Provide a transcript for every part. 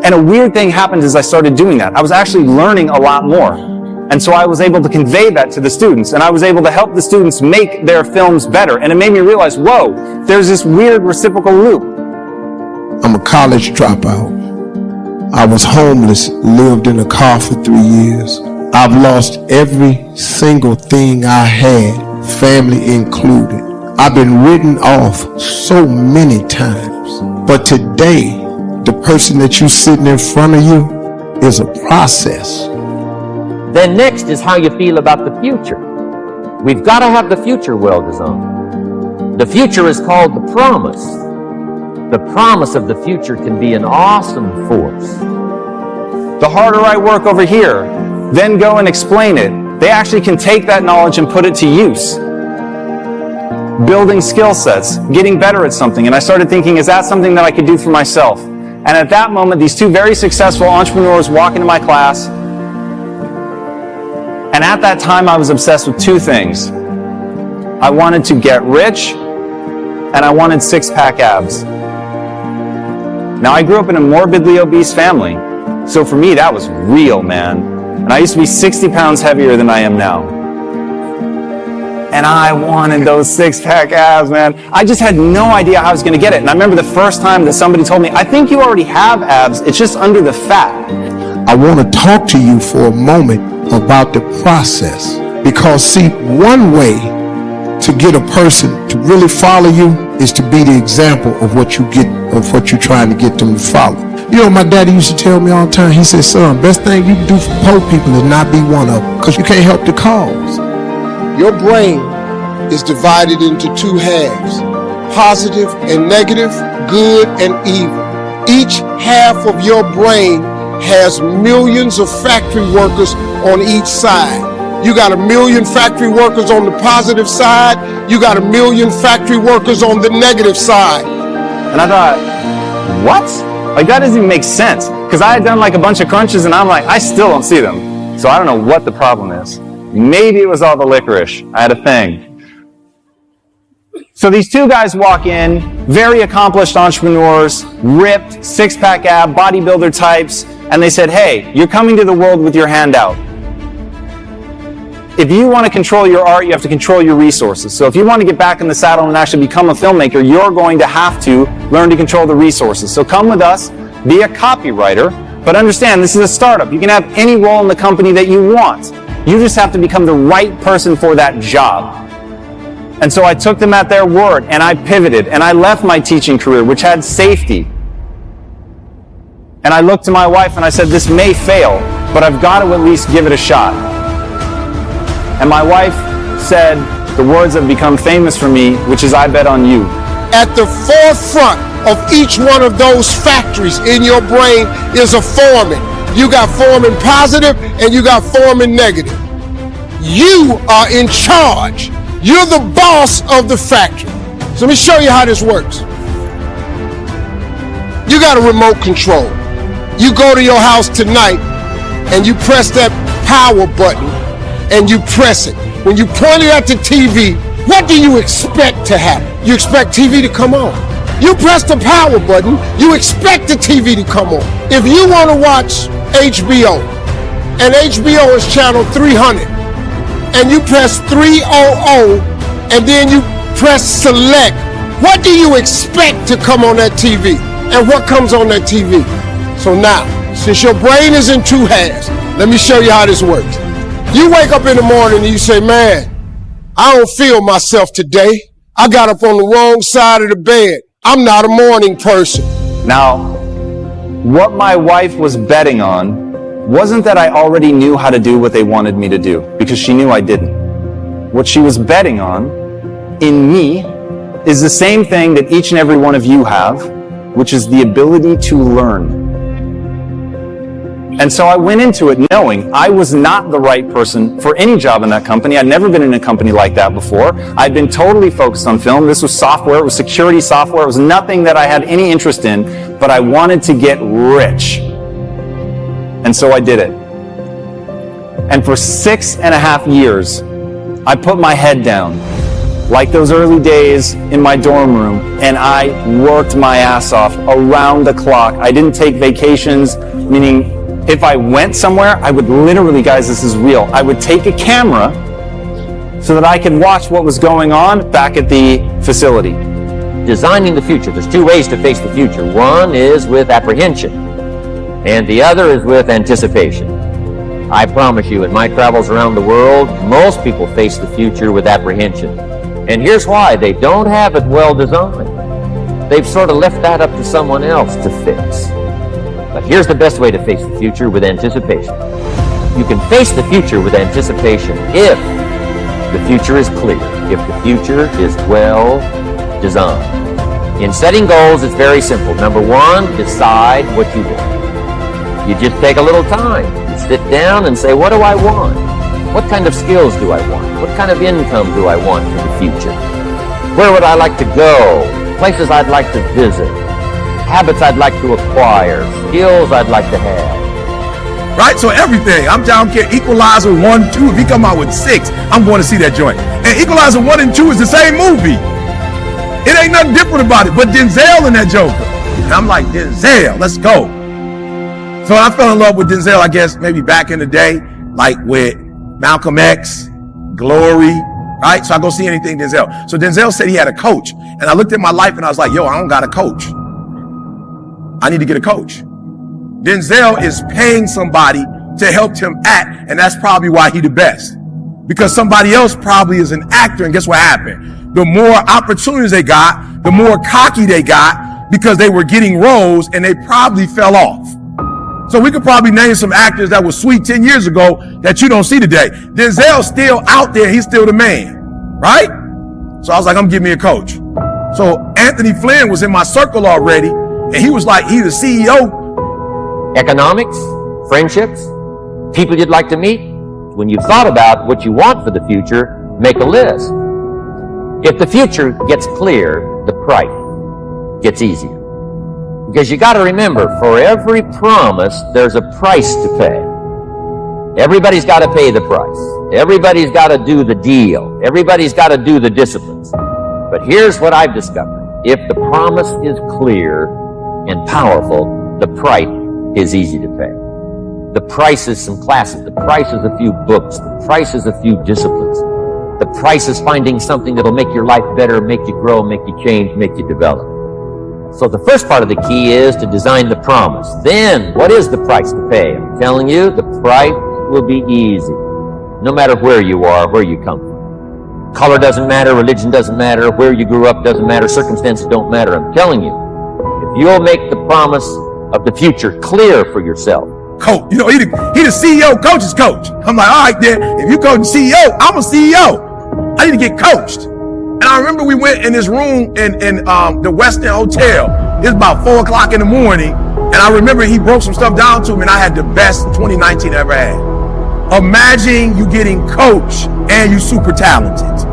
And a weird thing happened as I started doing that. I was actually learning a lot more. And so I was able to convey that to the students, and I was able to help the students make their films better. And it made me realize, whoa, there's this weird reciprocal loop. I'm a college dropout. I was homeless, lived in a car for 3 years. I've lost every single thing I had, family included. I've been written off so many times. But today, the person that you're sitting in front of you is a process. Then next is how you feel about the future. We've got to have the future well designed. The future is called the promise. The promise of the future can be an awesome force. The harder I work over here, then go and explain it, they actually can take that knowledge and put it to use. Building skill sets, getting better at something. And I started thinking, is that something that I could do for myself? And at that moment, these two very successful entrepreneurs walk into my class. And at that time, I was obsessed with two things. I wanted to get rich, and I wanted six-pack abs. Now, I grew up in a morbidly obese family, so for me, that was real, man. And I used to be 60 pounds heavier than I am now. And I wanted those six-pack abs, man. I just had no idea how I was going to get it. And I remember the first time that somebody told me, I think you already have abs, it's just under the fat. I want to talk to you for a moment about the process. Because see, one way to get a person to really follow you is to be the example of what you're trying to get them to follow. You know, my daddy used to tell me all the time, he said, son, best thing you can do for poor people is not be one of them, because you can't help the cause. Your brain is divided into two halves, positive and negative, good and evil. Each half of your brain has millions of factory workers on each side. You got 1 million factory workers on the positive side. You got 1 million factory workers on the negative side. And I thought, what? Like, that doesn't even make sense. Because I had done like a bunch of crunches and I'm like, I still don't see them. So I don't know what the problem is. Maybe it was all the licorice. I had a thing. So these two guys walk in, very accomplished entrepreneurs, ripped, six-pack ab, bodybuilder types, and they said, hey, you're coming to the world with your hand out. If you want to control your art, you have to control your resources. So if you want to get back in the saddle and actually become a filmmaker, you're going to have to learn to control the resources. So come with us, be a copywriter, but understand this is a startup. You can have any role in the company that you want. You just have to become the right person for that job. And so I took them at their word, and I pivoted, and I left my teaching career, which had safety. And I looked to my wife and I said, this may fail, but I've got to at least give it a shot. And my wife said the words that have become famous for me, which is, I bet on you. At the forefront of each one of those factories in your brain is a foreman. You got foreman positive and you got foreman negative. You are in charge. You're the boss of the factory. So let me show you how this works. You got a remote control. You go to your house tonight and you press that power button and you press it. When you point it at the TV, what do you expect to happen? You expect TV to come on. You press the power button, you expect the TV to come on. If you want to watch HBO, and HBO is channel 300, and you press 300, and then you press select, what do you expect to come on that TV? And what comes on that TV? So now, since your brain is in two halves, let me show you how this works. You wake up in the morning and you say, man, I don't feel myself today. I got up on the wrong side of the bed. I'm not a morning person. Now, what my wife was betting on wasn't that I already knew how to do what they wanted me to do, because she knew I didn't. What she was betting on in me is the same thing that each and every one of you have, which is the ability to learn. And so I went into it knowing I was not the right person for any job in that company. I'd never been in a company like that before. I'd been totally focused on film. This was software. It was security software. It was nothing that I had any interest in, but I wanted to get rich. And so I did it. And for 6.5 years, I put my head down. like those early days in my dorm room, and I worked my ass off around the clock. I didn't take vacations, meaning if I went somewhere, I would literally, guys, this is real, I would take a camera so that I could watch what was going on back at the facility. Designing the future. There's two ways to face the future. One is with apprehension, and the other is with anticipation. I promise you, in my travels around the world, most people face the future with apprehension. And here's why. They don't have it well designed. They've sort of left that up to someone else to fix. But here's the best way to face the future, with anticipation. You can face the future with anticipation if the future is clear, if the future is well designed. In setting goals, it's very simple. Number one, decide what you want. You just take a little time. You sit down and say, what do I want? What kind of skills do I want? What kind of income do I want for the future? Where would I like to go? Places I'd like to visit? Habits I'd like to acquire? Skills I'd like to have? Right? So everything. I'm down here. Equalizer 1, 2. If he come out with 6, I'm going to see that joint. And Equalizer 1 and 2 is the same movie. It ain't nothing different about it. But Denzel in that Joker. And I'm like, Denzel, let's go. So I fell in love with Denzel, I guess, maybe back in the day, like with Malcolm X, Glory, right? So I go see anything Denzel. So Denzel said he had a coach. And I looked at my life and I was like, yo, I don't got a coach. I need to get a coach. Denzel is paying somebody to help him act, and that's probably why he the best. Because somebody else probably is an actor, and guess what happened? The more opportunities they got, the more cocky they got, because they were getting roles and they probably fell off. So we could probably name some actors that were sweet 10 years ago that you don't see today. Denzel's still out there, he's still the man, right? So I was like, I'm giving me a coach. So Anthony Flynn was in my circle already, and he was like, he's the CEO. Economics, friendships, people you'd like to meet. When you've thought about what you want for the future, make a list. If the future gets clear, the price gets easier. Because you got to remember, for every promise, there's a price to pay. Everybody's got to pay the price. Everybody's got to do the deal. Everybody's got to do the disciplines. But here's what I've discovered. If the promise is clear and powerful, the price is easy to pay. The price is some classes. The price is a few books. The price is a few disciplines. The price is finding something that'll make your life better, make you grow, make you change, make you develop. So the first part of the key is to design the promise. Then, what is the price to pay? I'm telling you, the price will be easy. No matter where you are, where you come from. Color doesn't matter, religion doesn't matter, where you grew up doesn't matter, circumstances don't matter. I'm telling you, if you'll make the promise of the future clear for yourself. Coach, you know, he the CEO, coach's coach. I'm like, all right, then, if you coach CEO, I'm a CEO. I need to get coached. And I remember we went in this room in the Westin Hotel. It was about 4 o'clock in the morning. And I remember he broke some stuff down to me, and I had the best 2019 I ever had. Imagine you getting coached and you super talented.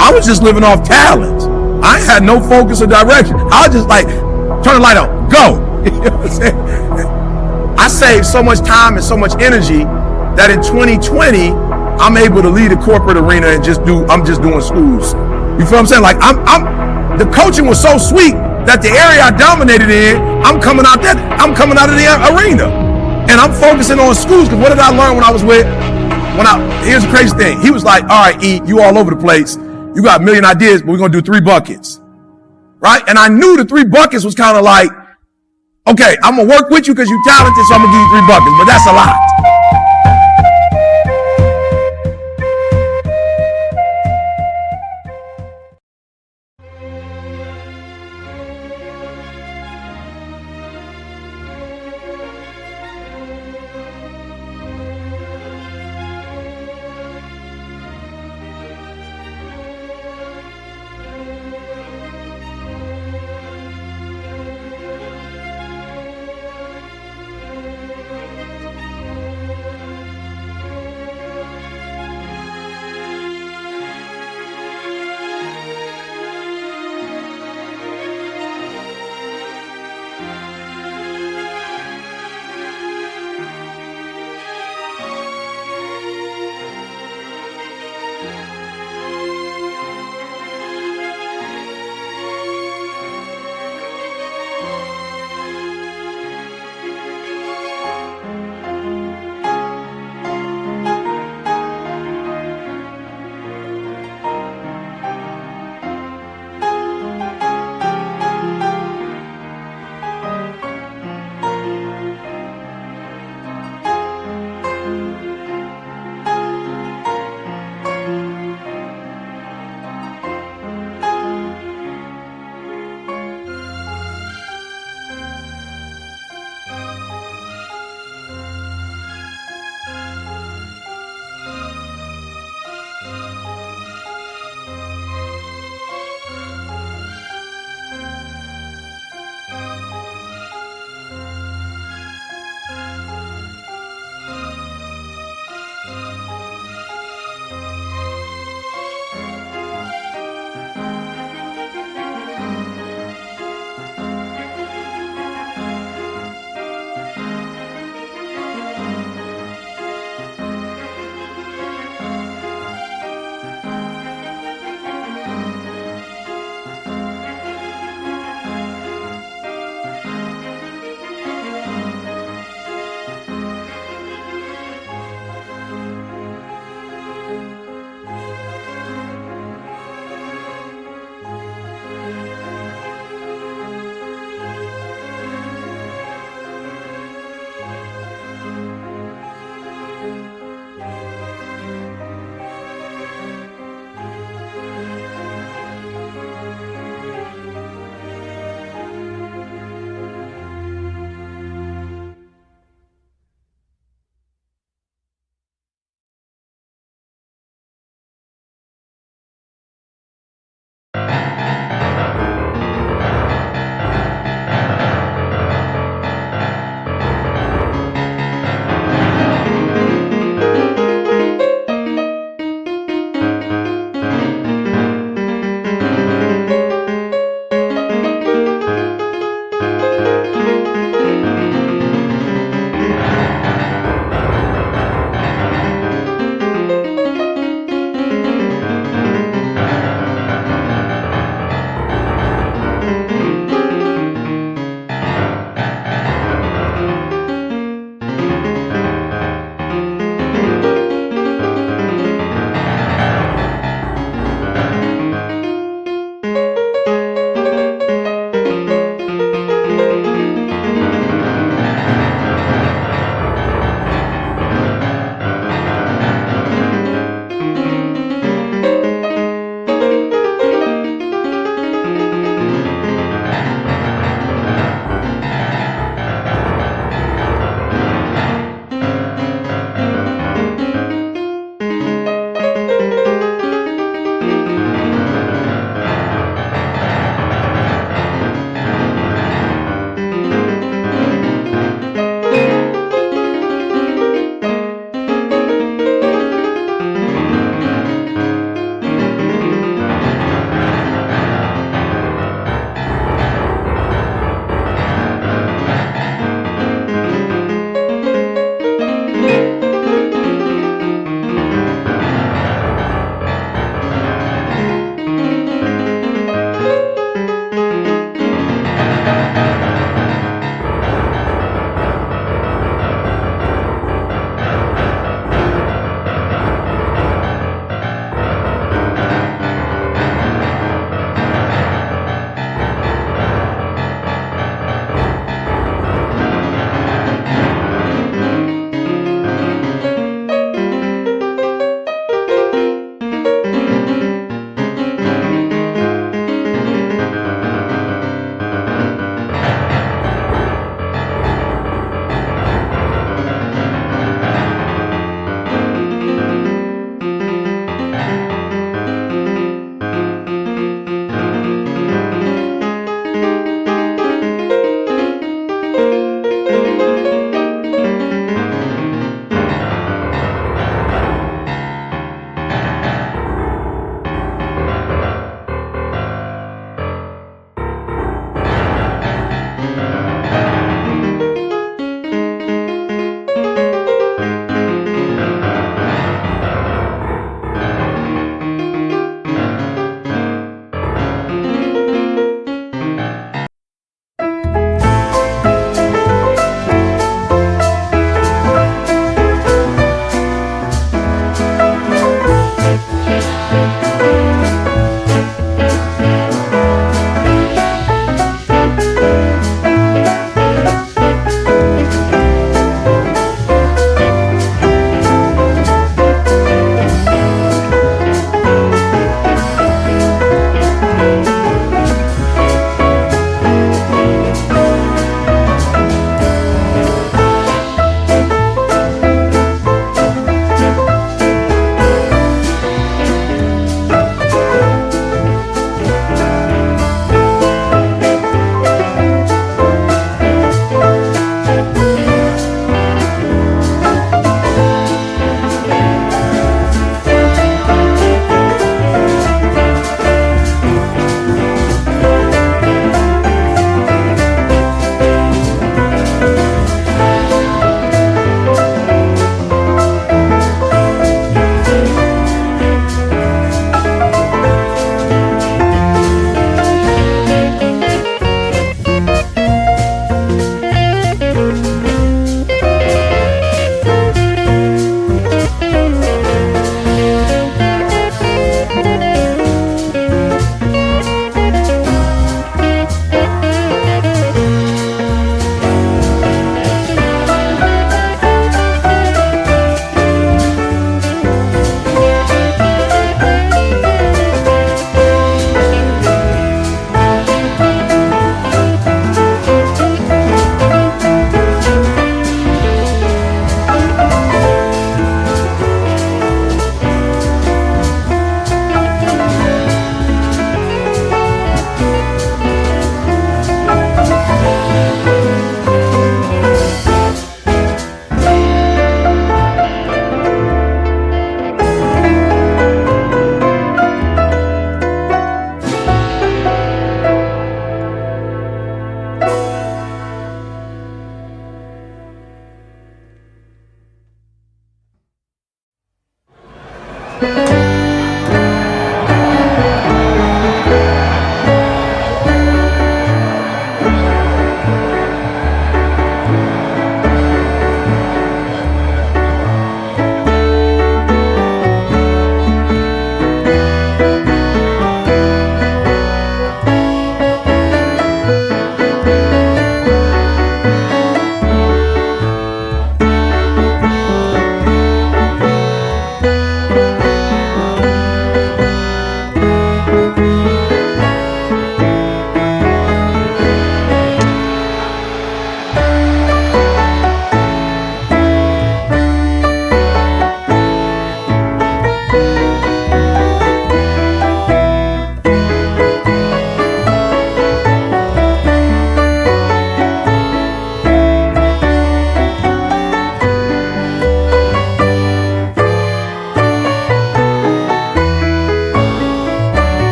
I was just living off talent. I had no focus or direction. I was just like, turn the light on, go. You know what I'm saying? I saved so much time and so much energy that in 2020, I'm able to lead the corporate arena and I'm just doing schools. You feel what I'm saying? Like the coaching was so sweet that the area I dominated in, I'm coming out of the arena. And I'm focusing on schools, because what did I learn when I was here's the crazy thing. He was like, all right, E, you all over the place. You got a million ideas, but we're going to do 3 buckets. Right? And I knew the 3 buckets was kind of like, okay, I'm going to work with you because you're talented, so I'm going to give you 3 buckets, but that's a lot.